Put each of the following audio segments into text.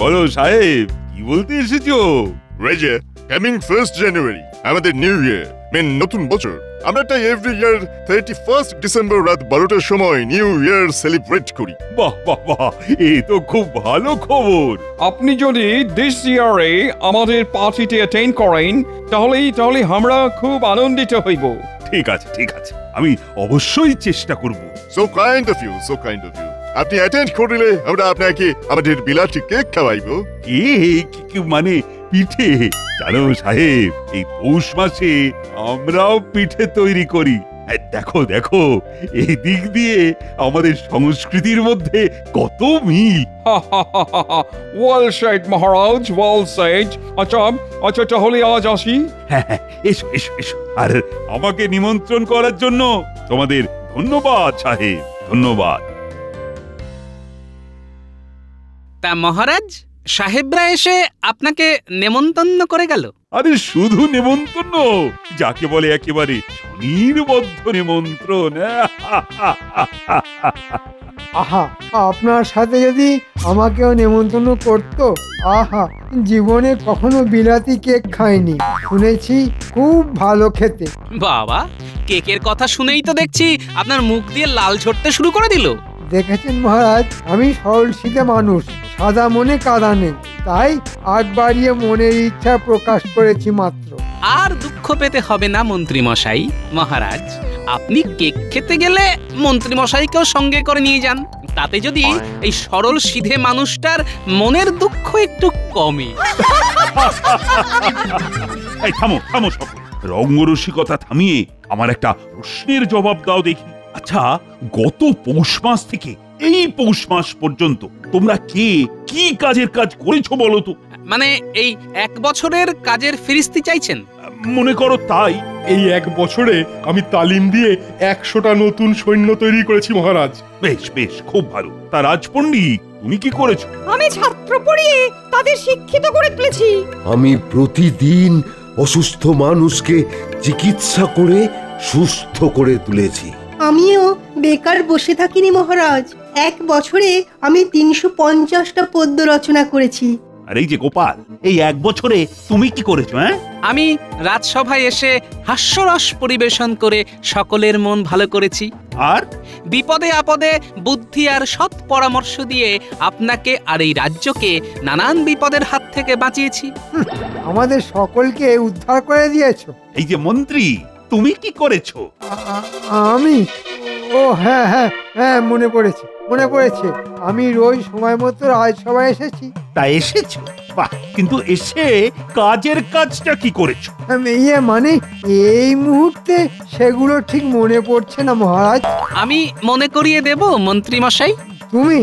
বলো সাহেব, কি বলতে এসেছো? রেজে, কামিং 1st জানুয়ারি আমাদের নিউ ইয়ার, নতুন বছর। আমরা তাই এভরি ইয়ার 31 ডিসেম্বর রাত 12টার সময় নিউ ইয়ার সেলিব্রেট করি। বাহ বাহ বাহ, এই তো খুব ভালো খবর। আপনি যদি দিস ইয়ারে আমাদের পার্টিতে অ্যাটেন্ড করেন তাহলে আমরা খুব আনন্দিত হইব। ঠিক আছে ঠিক আছে, আমি অবশ্যই চেষ্টা করব। So kind of you, so kind of you. আপনি অ্যাটেন্ড করলে আমরা আপনাকে আমাদের বিলাতি কেক খাওয়াইবো। কি মানে পিঠে? জানো সাহেব, এই পৌষ মাসে আমরাও পিঠে তৈরি করি। দেখো দেখো, এই দিক দিয়ে আমাদের সংস্কৃতির মধ্যে কত মিল। ওয়েল সেড মহারাজ, ওয়েল সেড। আচ্ছা তাহলে আজ আসি। হ্যাঁ হ্যাঁ, এসো এসো এসো। আর আমাকে নিমন্ত্রণ করার জন্য তোমাদের ধন্যবাদ সাহেব, ধন্যবাদ। তা মহারাজ, সাহেবরা এসে আপনাকে নেমন্তন্ন করে গেল? আরে শুধু নেমন্তন্ন, যাকে বলে একেবারে স্বনির্বদ্ধ নিমন্ত্রণ। আহা, আপনার সাথে যদি আমাকেও নেমন্তন্ন করতো। আহা, জীবনে কখনো বিলাতি কেক খাইনি, শুনেছি খুব ভালো খেতে। বাবা, কেকের কথা শুনেই তো দেখছি আপনার মুখ দিয়ে লাল ঝরতে শুরু করে দিল। দেখেছেন মহারাজ, আমি সরল সিধে মানুষ, সাদা মনে কাদা নেই, তাই আগ বাড়িয়ে মনের ইচ্ছা প্রকাশ করেছি মাত্র। আর দুঃখ পেতে হবে না মন্ত্রী মশাই। মহারাজ, আপনি কেক খেতে গেলে মন্ত্রী মশাইকেও সঙ্গে করে নিয়ে যান, তাতে যদি এই সরল সিধে মানুষটার মনের দুঃখ একটু কমে। এই থামো থামো সকল, রঙ্গরসিকতা থামিয়ে আমার একটা প্রশ্নের জবাব দাও দেখি। আচ্ছা, গত পৌষ মাস থেকে এই পৌষ মাস পর্যন্ত তোমরা কে কি কাজের কাজ করেছো বলো তো? মানে এই 1 বছরের কাজের ফিরিস্তি চাইছেন? মনে করো তাই। এই 1 বছরে আমি তালিম দিয়ে 100টা নতুন সৈন্য তৈরি করেছি মহারাজ। বেশ বেশ, খুব ভালো। তা রাজপণ্ডিত, তুমি কি করেছো? আমি ছাত্র পড়িয়ে তাদের শিক্ষিত করে তুলেছি। আমি প্রতিদিন অসুস্থ মানুষকে চিকিৎসা করে সুস্থ করে তুলেছি। আমিও বেকার বসে থাকিনি মহারাজ। 1 বছরে আমি 350টা পদ্য রচনা করেছি। আর এই যে গোপাল, এই 1 বছরে তুমি কি করেছো? আমি রাজসভায় এসে হাস্যরস পরিবেশন করে সকলের মন ভালো করেছি। আর বিপদে আপদে বুদ্ধি আর সৎ পরামর্শ দিয়ে আপনাকে আর এই রাজ্যকে নানান বিপদের হাত থেকে বাঁচিয়েছি। আমাদের সকলকে উদ্ধার করে দিয়েছো। এই যে মন্ত্রী, তুমি কি করেছো? আমি? ও হ্যাঁ হ্যাঁ হ্যাঁ, মনে পড়েছে। আমি রোজ সময় মতো রাজসভায় এসেছি। তা এসেছো? বাহ, কিন্তু এসে কাজের কাজটা কি করেছো? মানে এই মুহূর্তে সেগুলো ঠিক মনে পড়ছে না মহারাজ। আমি মনে করিয়ে দেব মন্ত্রী মশাই। তুমি?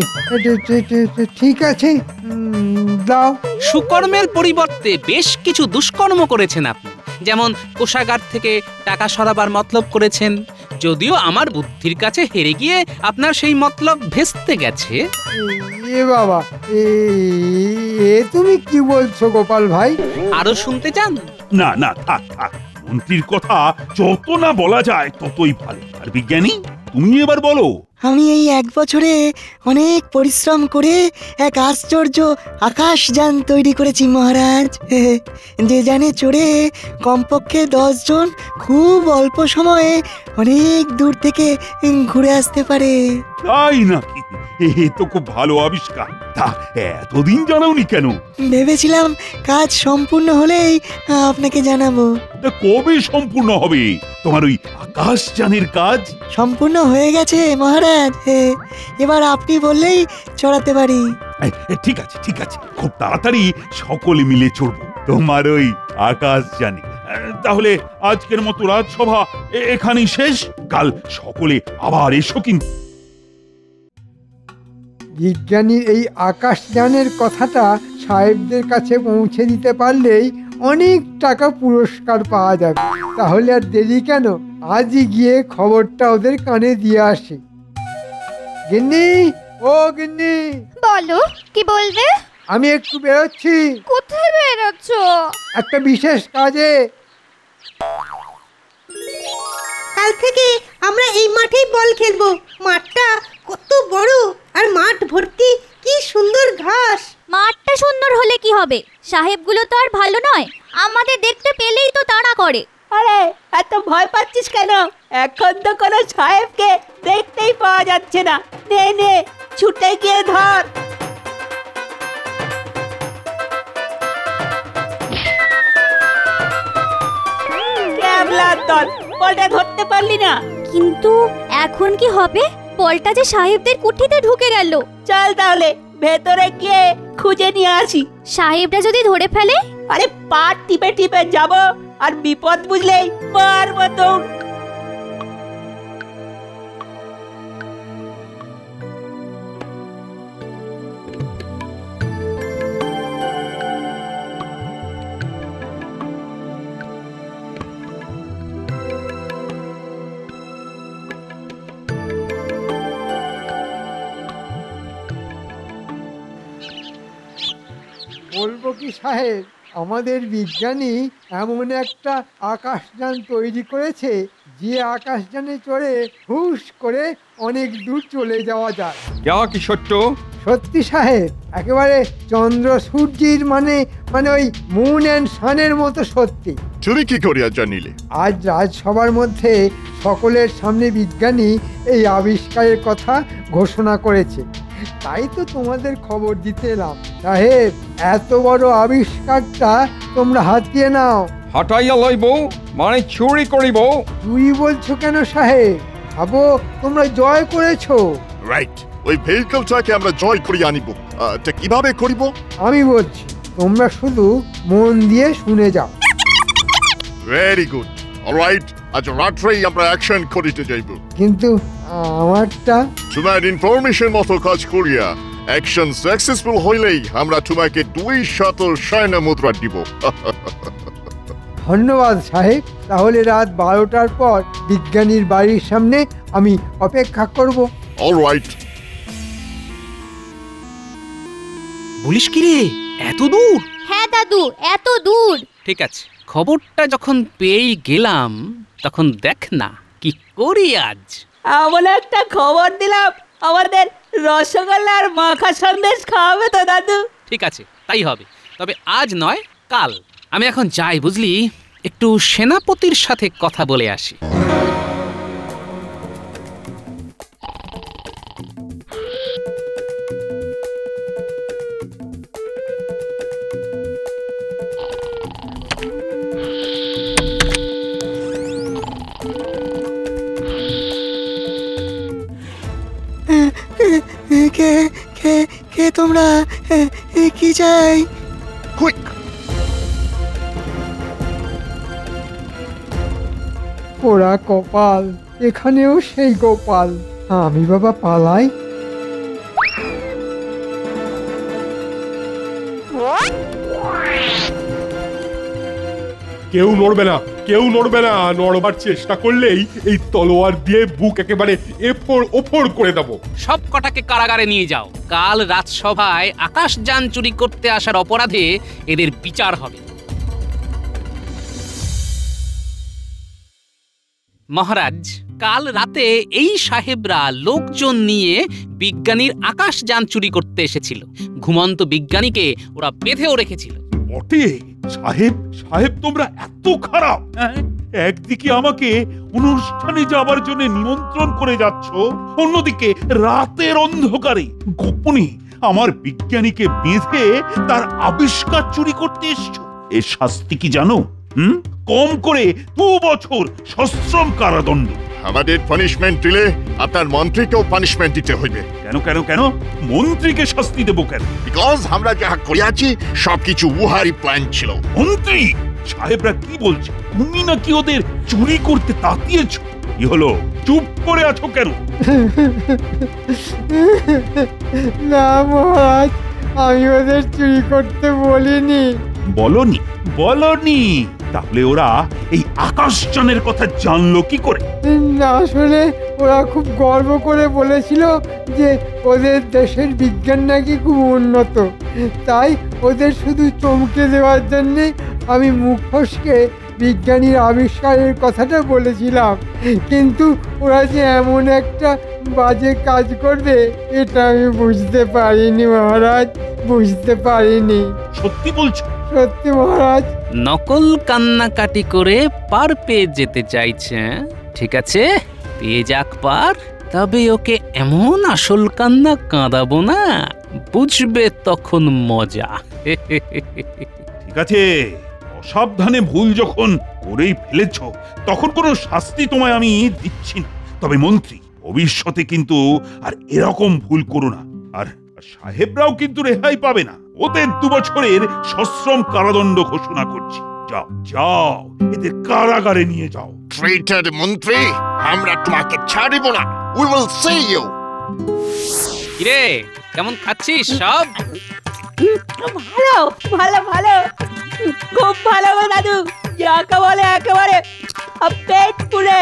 ঠিক আছে, দাও। সুকর্মের পরিবর্তে বেশ কিছু দুষ্কর্ম করেছেন আপনি। যেমন কোষাগার থেকে টাকা সরাবার মতলব করেছেন, যদিও আমার বুদ্ধির কাছে হেরে গিয়ে আপনার সেই মতলব ভেস্তে গেছে। এ বাবা, এ তুমি কি বলছো গোপাল ভাই? আরো শুনতে চান? না না, থাক থাক। মন্ত্রীর কথা যত না বলা যায় ততই ভালো। আর বিজ্ঞানী, তুমি এবার বলো। আমি এই 1 বছরে অনেক পরিশ্রম করে এক আশ্চর্য আকাশযান তৈরি করেছি মহারাজ। যে যানে চড়ে কমপক্ষে 10 জন খুব অল্প সময়ে অনেক দূর থেকে ঘুরে আসতে পারে। তাই নাকি? এ তো খুব ভালো আবিষ্কার। তা এতদিন জানাওনি কেন? ভেবেছিলাম কাজ সম্পূর্ণ হলেই আপনাকে জানাবো। তা কবে সম্পূর্ণ হবে তোমার ওই আকাশযানের কাজ? সম্পূর্ণ হয়ে গেছে মহারাজ। এবার আপনি বললেই চড়াতে পারি। ঠিক আছে ঠিক আছে, খুব তাড়াতাড়ি সকলে মিলে চড়বো তোমার ওই আকাশযানে। তাহলে আজকের মতো রাজসভা এখানেই শেষ। কাল সকলে আবার এসো কিন্তু। বিজ্ঞানীর এই আকাশযানের কথাটা সাহেবদের কাছে পৌঁছে দিতে পারলেই অনেক টাকা পুরস্কার পাওয়া যাবে। তাহলে আর দেরি কেন, আজই গিয়ে খবরটা ওদের কানে দিয়ে আসি। গিন্নি, ও গিন্নি। বলো, কি বলবে? আমি একটু বেরোচ্ছি। কোথায় বেরোচ্ছ? একটা বিশেষ কাজে। কাল থেকে আমরা এই মাঠেই বল খেলবো। মাঠটা কত বড়, আর মাঠ ভর্তি কি সুন্দর ঘাস। মাঠটা হবে। সাহেবগুলো তো আর ভালো নয়, আমাদের দেখতে পেলেই তো তাড়া করে। আরে এত ভয় পাচ্ছিস কেন? এখন তো কোনো সাহেবকে দেখতেই পাওয়া যাচ্ছে না। নে নে, ছুটে গিয়ে ধর। ক্যাবলার দল, বলটা ধরতে পারলি না? কিন্তু এখন কি হবে? বলটা যে সাহেবদের কুঠিতে ঢুকে গেল। চল তাহলে ভেতরে গিয়ে খুঁজে নিয়ে আসি। সাহেবরা যদি ধরে ফেলে? আরে পা টিপে টিপে যাব, আর বিপদ বুঝলেই মারবো দৌড়। বলবো কি সাহেব, আমাদের বিজ্ঞানী এমন একটা আকাশযান তৈরি করেছে যে আকাশযানে চড়ে হুশ করে অনেক দূর চলে যাওয়া যায়। কি সত্য? সত্যি সাহেব, একেবারে চন্দ্র সূর্যের মানে ওই মুন অ্যান্ড সানের মতো সত্যি। তুমি কি করিয়া জানিলে? আজ রাজসভার মধ্যে সকলের সামনে বিজ্ঞানী এই আবিষ্কারের কথা ঘোষণা করেছে, তাই তো তোমাদের খবর দিতে এলাম। সাহেব, এত বড় আবিষ্কারটা তোমরা হাতিয়ে নাও। হাটাইয়া লইব মানে চুরি করিব? চুরি বলছো কেন সাহেব? ভাবো তোমরা জয় করেছো। রাইট, ওই ভেহিকলটাকে আমরা জয় করিয়া আনিব। তা কিভাবে করিব? আমি বলছি, তোমরা শুধু মন দিয়ে শুনে যাও। Very good. অলরাইট, আজ রাত্রেই আমরা অ্যাকশন করিতে যাইব। কিন্তু আমারটা? তোমার ইনফরমেশন মতো কাজ করিয়া অ্যাকশন সাকসেসফুল হইলেই আমরা তোমাকে 200 সৈন্য মুদ্রা দিব। ধন্যবাদ সাহেব। তাহলে রাত 12টার পর বিজ্ঞানীর বাড়ির সামনে আমি অপেক্ষা করব। অলরাইট। বলিস কি রে, এত দূর? হ্যাঁ দাদু, এত দূর। ঠিক আছে, খবরটা যখন পেয়েই গেলাম তখন দেখ না কি করি আজ। এমন একটা খবর দিলাম, আমাদের রসগোল্লা আর মাখা সন্দেশ খাওয়াবে তো দাদু? ঠিক আছে, তাই হবে। তবে আজ নয়, কাল। আমি এখন যাই, বুঝলি, একটু সেনাপতির সাথে কথা বলে আসি। কে কে কে তোমরা? কি চাই? কুইক! পোড়া কপাল, এখানেও সেই গোপাল। আমি বাবা পালাই। কেউ নড়বে না, কেউ নড়বে না। নড়বার চেষ্টা করলেই এই তলোয়ার দিয়ে বুক একেবারে এফোড় ওফোড় করে দেবো। সব কটাকে কারাগারে নিয়ে যাও। কাল রাজসভায় আকাশযান চুরি করতে আসার অপরাধে এদের বিচার হবে। মহারাজ, কাল রাতে এই সাহেবরা লোকজন নিয়ে বিজ্ঞানীর আকাশযান চুরি করতে এসেছিল। ঘুমন্ত বিজ্ঞানীকে ওরা বেঁধেও রেখেছিল। বটে সাহেব, সাহেব তোমরা এত খারাপ? একদিকে আমাকে অনুষ্ঠানে যাবার জন্য নিমন্ত্রণ করে যাচ্ছ, অন্যদিকে রাতের অন্ধকারে গোপনে আমার বিজ্ঞানীকে বেঁধে তার আবিষ্কার চুরি করতে এসছো। এর শাস্তি কি জানো? কম করে 2 বছর সশ্রম কারাদণ্ড। আমাদের পানিশমেন্ট দিলে আপনার মন্ত্রীকেও পানিশমেন্ট দিতে হইবে। কেন কেন কেন? মন্ত্রীকে শাস্তি দেবো কেন? বিকজ আমরা যা করিয়াছি সবকিছু উহারই প্ল্যান ছিল। মন্ত্রী সাহেবরা কি বলছে? তুমি নাকি ওদের চুরি করতে তাতিয়েছ? কি হলো, চুপ করে আছো কেন? না মহারাজ, আমি ওদের চুরি করতে বলিনি। বলনি? বলনি? তাহলে ওরা এই আকাশযানের কথা জানলো কি করে? না, আসলে ওরা খুব গর্ব করে বলেছিল যে ওদের দেশের বিজ্ঞান নাকি খুব উন্নত, তাই ওদের শুধু চমকে দেওয়ার জন্যে আমি মুখ ফসকে বিজ্ঞানীর আবিষ্কারের কথাটা বলেছিলাম, কিন্তু ওরা যে এমন একটা বাজে কাজ করবে এটা আমি বুঝতে পারিনি মহারাজ, বুঝতে পারিনি। সত্যি বলছো? সত্যি মহারাজ। নকল কান্নাকাটি করে পার পেয়ে যেতে চাইছে, ঠিক আছে, পেয়ে যাক পার, তবে ওকে এমন আসল কান্না কাঁদাবো না, বুঝবে তখন মজা। ঠিক আছে, অসাবধানে ভুল যখন করেই ফেলেছ তখন কোনো শাস্তি তোমায় আমি দিচ্ছি না। তবে মন্ত্রী, ভবিষ্যতে কিন্তু আর এরকম ভুল করো না। আর সাহেবরাও কিন্তু রেহাই পাবে না, ওদের 2 বছরের সশ্রম কারাদণ্ড ঘোষণা করছি। যাও যাও, এদের কারাগারে নিয়ে যাও। ট্রেটার মন্ত্রী, আমরা তোমাকে ছাড়িব না। We will see you. কিরে, কেমন খাচ্ছিস সব? ভালো ভালো ভালো, খুব ভালো গো দাদু, যাকে বলে একেবারে পেট পুরে।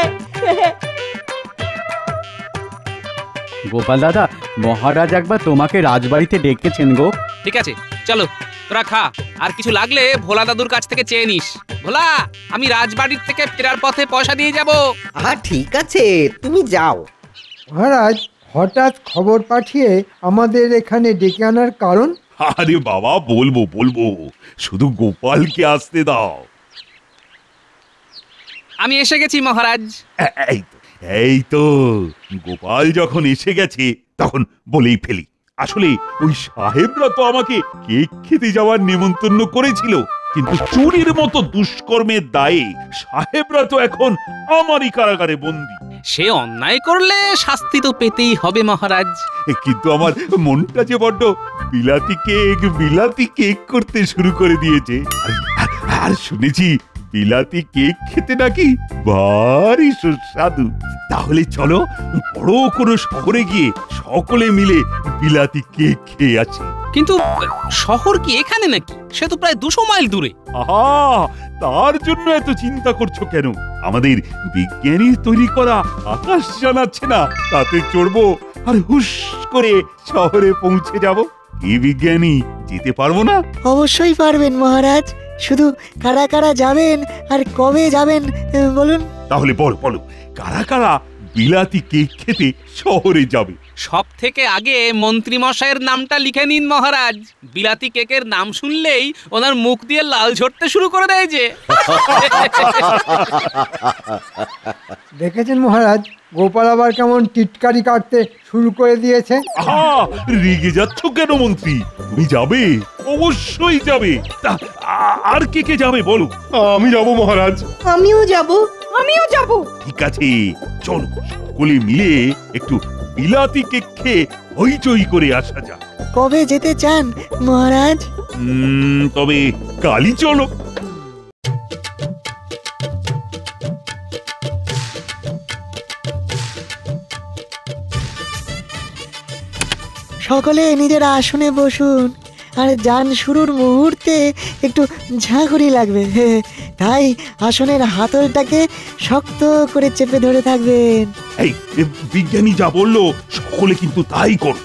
গোপাল দাদা, মহারাজ একবার তোমাকে রাজবাড়িতে ডেকেছেন গো। ঠিক আছে, চলো তোরা খা, আর কিছু লাগলে ভোলা দাদুর কাছ থেকে চেয়ে নিস। ভোলা, আমি রাজবাড়ির থেকে ফেরার পথে পয়সা দিয়ে যাব। ঠিক আছে, তুমি যাও। মহারাজ, হঠাৎ খবর পাঠিয়ে আমাদের এখানে ডেকে আনার কারণ? আরে বাবা, বলবো বলবো, শুধু গোপালকে আসতে দাও। আমি এসে গেছি মহারাজ। এই তো গোপাল যখন এসে গেছে তখন বলেই ফেলি। আসলে ওই সাহেবরা তো আমাকে কেক খেতে যাওয়ার নেমন্তন্ন করেছিল, কিন্তু চুরির মতো দুষ্কর্মের দায়ে সাহেবরা তো এখন আমারই কারাগারে বন্দী। সে অন্যায় করলে শাস্তি তো পেতেই হবে মহারাজ। কিন্তু আমার মনটা যে বড্ড বিলাতি কেক করতে শুরু করে দিয়েছে। আর শুনেছি বিলাতি কেক খেতে নাকি ভারী সুস্বাদু। তাহলে চলো বড় কোনো শহরে গিয়ে সকলে মিলে বিলাতি কেক খেয়ে আসি। কিন্তু শহর কি এখানে নাকি? সে তো প্রায় 200 মাইল দূরে। আহা, তার জন্য এত চিন্তা করছো কেন? আমাদের বিজ্ঞানীর তৈরি করা আকাশ জানাচ্ছে না, তাতে চড়বো আর হুশ করে শহরে পৌঁছে যাব। কি বিজ্ঞানী, যেতে পারবো না? অবশ্যই পারবেন মহারাজ, শুধু কারা কারা যাবেন আর কবে যাবেন বলুন। তাহলে বলো কারা কারা বিলাতি কেক খেতে শহরে যাবে? সব থেকে আগে মন্ত্রী মশাইয়ের নামটা লিখে নিন মহারাজ। বিলাতি কেকের নাম শুনলেই ওনার মুখ দিয়ে লাল ঝরতে শুরু করে দেয় যে। দেখেছেন মহারাজ, গোপাল আবার কেমন টিটকারি কাটতে শুরু করে দিয়েছে। রেগে যাচ্ছ কেন মন্ত্রী? তুমি যাবে, অবশ্যই যাবে। তা আর কে কে যাবে বলো? আমি যাব মহারাজ। আমিও যাব। আমিও যাব। ঠিক আছে, চলো সকলে মিলে একটু বিলাতি কেক খেয়ে হইচই করে আসা যাক। কবে যেতে চান মহারাজ? তবে কালই চলো। সকলে নিজের আসনে বসুন, আর যান শুরুর মুহূর্তে একটু ঝাঁকুনি লাগবে, তাই আসনের হাতলটাকে শক্ত করে চেপে ধরে থাকবেন। এই বিজ্ঞানী যা বললো সকলে কিন্তু তাই করো।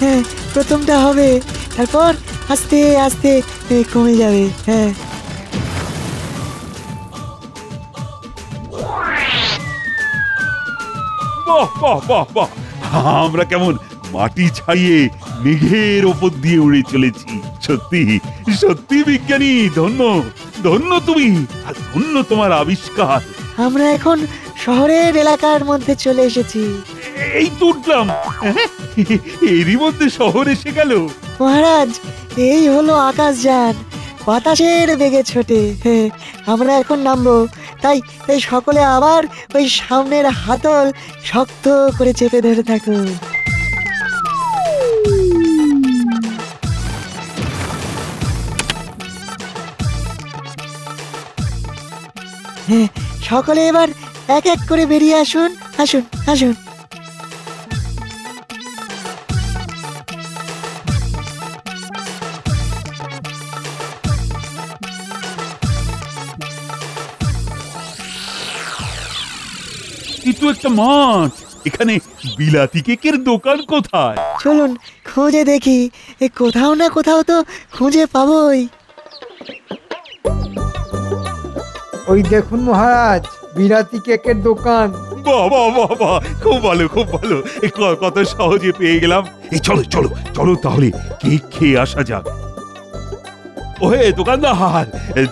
হ্যাঁ, প্রথমটা হবে, তারপর আস্তে আস্তে কমে যাবে। হ্যাঁ, বাহ বাহ বাহ বাহ, আমরা কেমন মাটি ছাইয়ে মেঘের ওপর দিয়ে উড়ে চলেছি। সত্যি সত্যি বিজ্ঞানী, ধন্য ধন্য তুমি, আর ধন্য তোমার আবিষ্কার। আমরা এখন শহরের এলাকার মধ্যে চলে এসেছি। এই তো উঠলাম, এরই মধ্যে শহর এসে গেল। মহারাজ, এই হলো আকাশযান, বাতাসের বেগে ছোটে। আমরা এখন নামবো, তাই সকলে আবার ওই সামনের হাতল শক্ত করে চেপে ধরে থাকুন। হ্যাঁ, সকলে এবার এক এক করে বেরিয়ে আসুন, আসুন আসুন। কিন্তু একটা মাঠ, এখানে বিলাতি কেকের দোকান কোথায়? চলুন খুঁজে দেখি, কোথাও না কোথাও তো খুঁজে পাবোই। ওই দেখুন মহারাজ, বিলাতি কেকের দোকান। বাহ বাহ বাহ বাহ, খুব ভালো খুব ভালো। কত সহজে পেয়ে গেলাম। এই চলো চলো চলো তাহলে কেক খেয়ে আসা যাক। ওহে দোকানদার,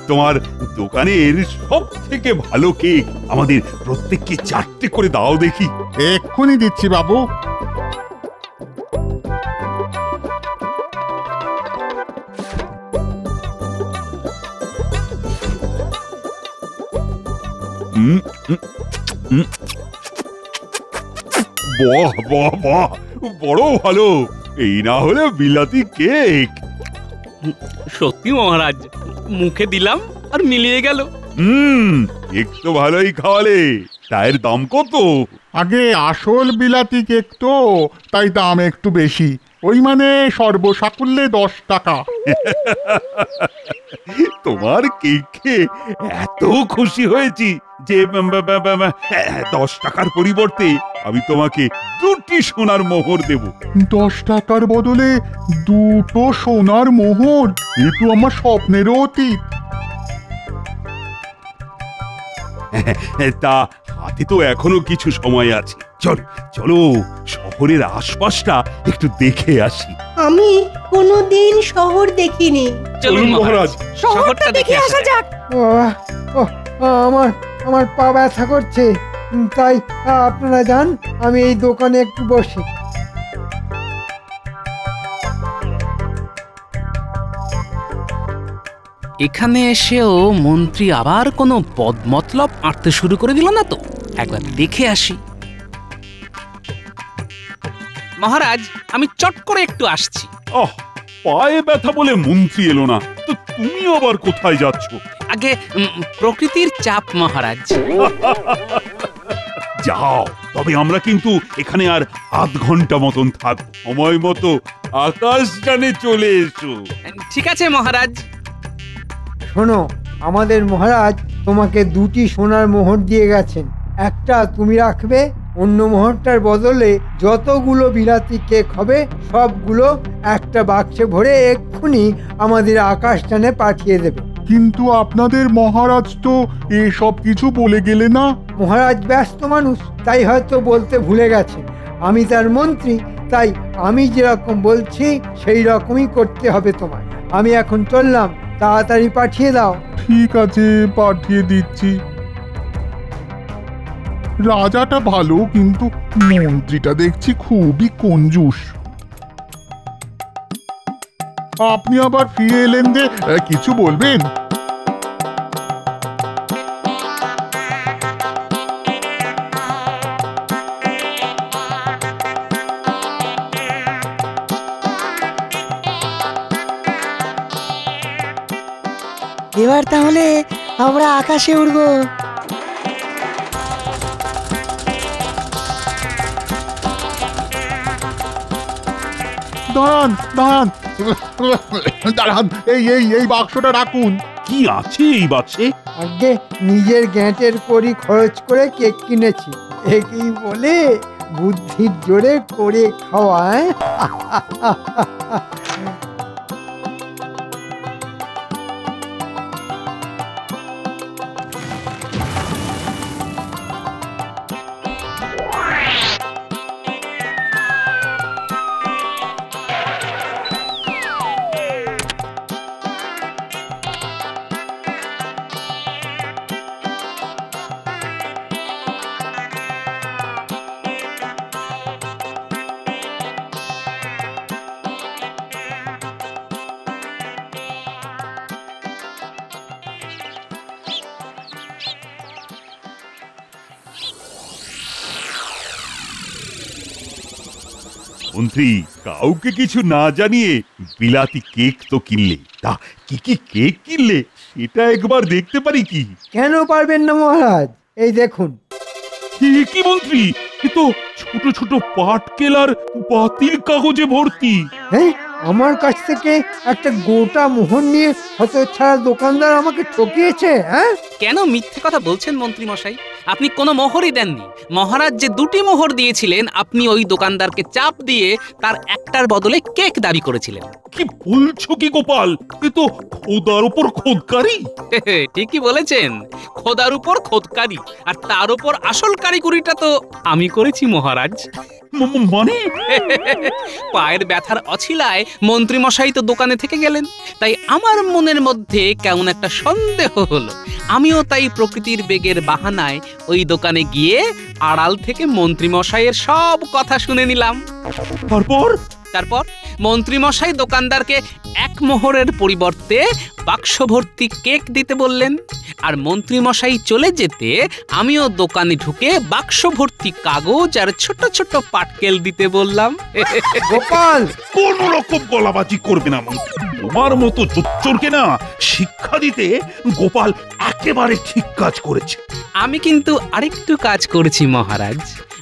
তোমার দোকানের সব থেকে ভালো কেক আমাদের প্রত্যেককে 4টে করে দাও দেখি। এক্ষুনি দিচ্ছি বাবু। বাহ বাহ বাহ, বড় ভালো। এই না হলে বিলাতি কেক। সত্যি মহারাজ, মুখে দিলাম আর মিলিয়ে গেল। কেক তো ভালোই খাওয়ালে। তার দাম কত? আগে আসল বিলাতি কেক তো, তাই দাম একটু বেশি। ওই মানে সর্বসাকুল্যে 10 টাকা। তোমার কেক খেয়ে এত খুশি হয়েছি যে 10 টাকার পরিবর্তে আমি তোমাকে 2টি সোনার মোহর দেব। 10 টাকার বদলে 2টো সোনার মোহর? এ তো আমার স্বপ্নেরও অতীত। তা হাতে তো এখনো কিছু সময় আছে। চলো চলো, শহরের আশপাশটা একটু দেখে আসি। আমি কোনোদিন শহর দেখিনি। চলুন মহারাজ, শহরটা দেখে আসা যাক। আমার পা ব্যথা করছে, তাই আপনারা যান, আমি এই দোকানে একটু বসি। এখানে এসেও মন্ত্রী আবার কোনো বদমতলব আঁটতে শুরু করে দিল না তো? একবার দেখে আসি। মহারাজ, আমি চট করে একটু আসছি। পায়ে ব্যথা বলে মন্ত্রী এলো না তো তুমি আবার কোথায় যাচ্ছ? আগে প্রকৃতির চাপ মহারাজ। যাও, তবে আমরা কিন্তু এখানে আর আধ ঘন্টা মতন থাকবো। সময় মতো আকাশযানে চলে এসো। ঠিক আছে মহারাজ। শোনো, আমাদের মহারাজ তোমাকে 2টি সোনার মোহর দিয়ে গেছেন। একটা তুমি রাখবে, অন্য মোহরটার বদলে যতগুলো বিলাতি কেক হবে সবগুলো একটা বাক্সে ভরে এক্ষুনি আমাদের আকাশযানে পাঠিয়ে দেবে। কিন্তু আপনাদের মহারাজ তো এসব কিছু বলে গেলে না। মহারাজ ব্যস্ত মানুষ, তাই হয়তো বলতে ভুলে গেছে। আমি তার মন্ত্রী, তাই আমি যেরকম বলছি সেই রকমই করতে হবে তোমায়। আমি এখন চললাম, তাড়াতাড়ি পাঠিয়ে দাও। ঠিক আছে, পাঠিয়ে দিচ্ছি। রাজাটা ভালো, কিন্তু মন্ত্রীটা দেখছি খুবই কঞ্জুস। আপনি আবার ফিরে এলেন যে, কিছু বলবেন? এবার তাহলে আমরা আকাশে উড়বো। দাঁড়ান দাঁড়ান দাঁড়ান, এই বাক্সটা রাখুন। কি আছে এই বাক্সে? আগে নিজের গ্যাঁটের করি খরচ করে কেক কিনেছি, একেই বলে বুদ্ধির জোরে করে খাওয়ায়। মন্ত্রী, কাউকে কিছু না জানিয়ে বিলাতি কেক তো কিনলে, তা কি কি কেক কিনলে সেটা একবার দেখতে পারি কি? কেন পারবেন না মহারাজ? এই দেখুন। কি মন্ত্রী, এ তো ছোট ছোট পাটকেল আর বাতিল কাগজে ভর্তি। হ্যাঁ, আমার কাছ থেকে একটা গোটা মোহর নিয়ে হতচ্ছাড়া দোকানদার আমাকে ঠকিয়েছে। হ্যাঁ, কেন মিথ্যে কথা বলছেন মন্ত্রী মশাই? আপনি কোনো মোহরই দেননি। মহারাজ যে 2টি মোহর দিয়েছিলেন, আপনি ওই দোকানদারকে চাপ দিয়ে তার একটার বদলে কেক দাবি করেছিলেন। কি বলছো কি গোপাল, এ তো খোদার উপর খোদকারি। ঠিকই বলেছেন, খোদার উপর খোদকারি, আর তার উপর আসল কারিগরিটা তো আমি করেছি মহারাজ। মানে পায়ের ব্যথার অছিলায় মন্ত্রী মশাই তো দোকানে থেকে গেলেন, তাই আমার মনের মধ্যে কেমন একটা সন্দেহ হলো। আমিও তাই প্রকৃতির বেগের বাহানায় ওই দোকানে গিয়ে আড়াল থেকে মন্ত্রী মশাইয়ের সব কথা শুনে নিলাম। তারপর মন্ত্রী মশাই দোকানদারকে 1 মোহরের পরিবর্তে বাক্স ভর্তি কেক দিতে বললেন, আর মন্ত্রী মশাই চলে যেতে আমিও দোকানে ঢুকে বাক্স ভর্তি কাগজ আর ছোট ছোট পাটকেল দিতে বললাম। গোপাল, কোন রকম গলাবাজি করবে না মন্ত্রী। তোমার মতো চোরকে না শিক্ষা দিতে গোপাল একেবারে ঠিক কাজ করেছে। আমি কিন্তু আরেকটু কাজ করেছি মহারাজ।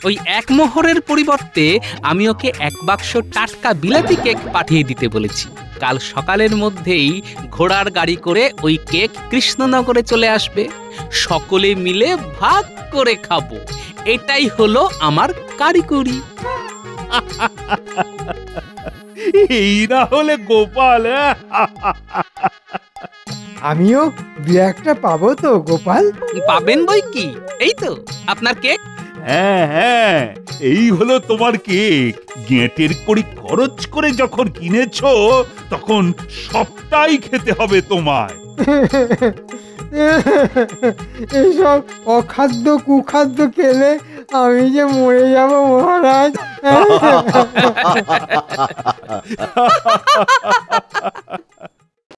ওই 1 মোহরের পরিবর্তে আমি ওকে 1 বাক্স টাটকা বিলাতি কেক পাঠিয়ে দিতে বলেছি। কাল সকালের মধ্যেই ঘোড়ার গাড়ি করে ওই কেক কৃষ্ণনগরে চলে আসবে। সকলে মিলে ভাগ করে খাবো। এটাই হলো আমার কারিগরি। এই না হলে গোপাল। আমিও 2-1টা পাবো তো গোপাল? পাবেন বই কি, এই তো আপনার কেক। হ্যাঁ, এই হলো তোমার কেক। গেঁটের কড়ি খরচ করে যখন কিনেছো, তখন সবটাই খেতে হবে তোমায়। এইসব অখাদ্য কুখাদ্য খেলে আমি যে মরে যাব মহারাজ।